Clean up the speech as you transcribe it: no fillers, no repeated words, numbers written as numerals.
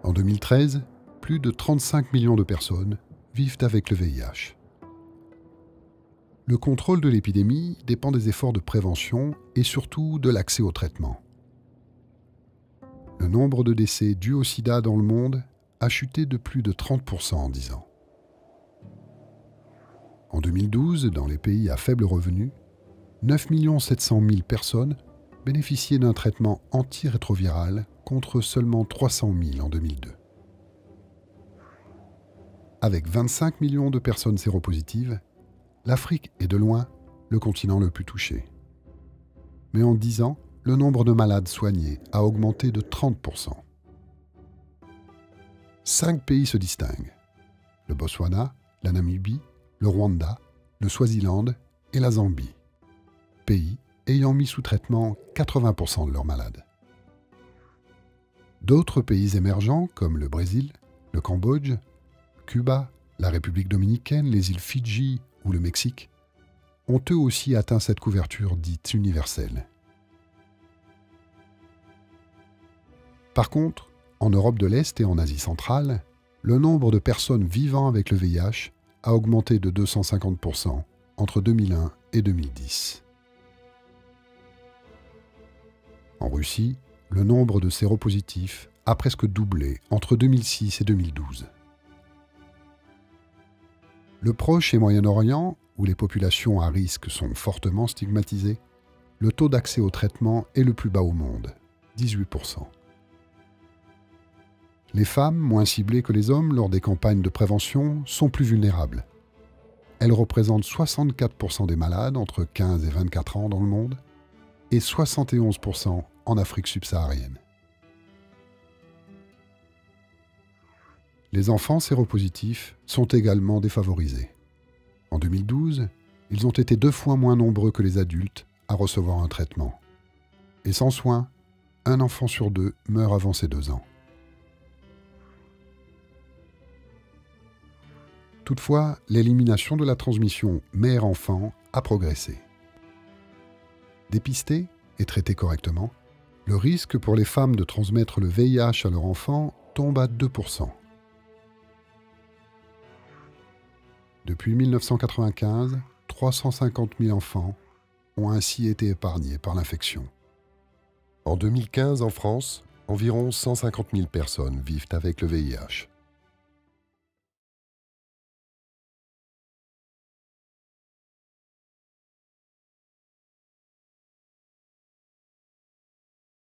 En 2013, plus de 35 millions de personnes vivent avec le VIH. Le contrôle de l'épidémie dépend des efforts de prévention et surtout de l'accès au traitement. Le nombre de décès dus au sida dans le monde a chuté de plus de 30% en 10 ans. En 2012, dans les pays à faible revenu, 9 700 000 personnes bénéficiaient d'un traitement antirétroviral contre seulement 300 000 en 2002. Avec 25 millions de personnes séropositives, l'Afrique est de loin le continent le plus touché. Mais en 10 ans, le nombre de malades soignés a augmenté de 30%. 5 pays se distinguent: le Botswana, la Namibie, le Rwanda, le Swaziland et la Zambie, pays ayant mis sous traitement 80% de leurs malades. D'autres pays émergents comme le Brésil, le Cambodge, Cuba, la République dominicaine, les îles Fidji ou le Mexique ont eux aussi atteint cette couverture dite universelle. Par contre, en Europe de l'Est et en Asie centrale, le nombre de personnes vivant avec le VIH a augmenté de 250% entre 2001 et 2010. En Russie, le nombre de séropositifs a presque doublé entre 2006 et 2012. Le Proche et Moyen-Orient, où les populations à risque sont fortement stigmatisées, le taux d'accès au traitement est le plus bas au monde, 18%. Les femmes, moins ciblées que les hommes lors des campagnes de prévention, sont plus vulnérables. Elles représentent 64% des malades entre 15 et 24 ans dans le monde et 71% en Afrique subsaharienne. Les enfants séropositifs sont également défavorisés. En 2012, ils ont été 2 fois moins nombreux que les adultes à recevoir un traitement. Et sans soins, un enfant sur 2 meurt avant ses 2 ans. Toutefois, l'élimination de la transmission mère-enfant a progressé. Dépisté et traité correctement, le risque pour les femmes de transmettre le VIH à leur enfant tombe à 2%. Depuis 1995, 350 000 enfants ont ainsi été épargnés par l'infection. En 2015, en France, environ 150 000 personnes vivent avec le VIH.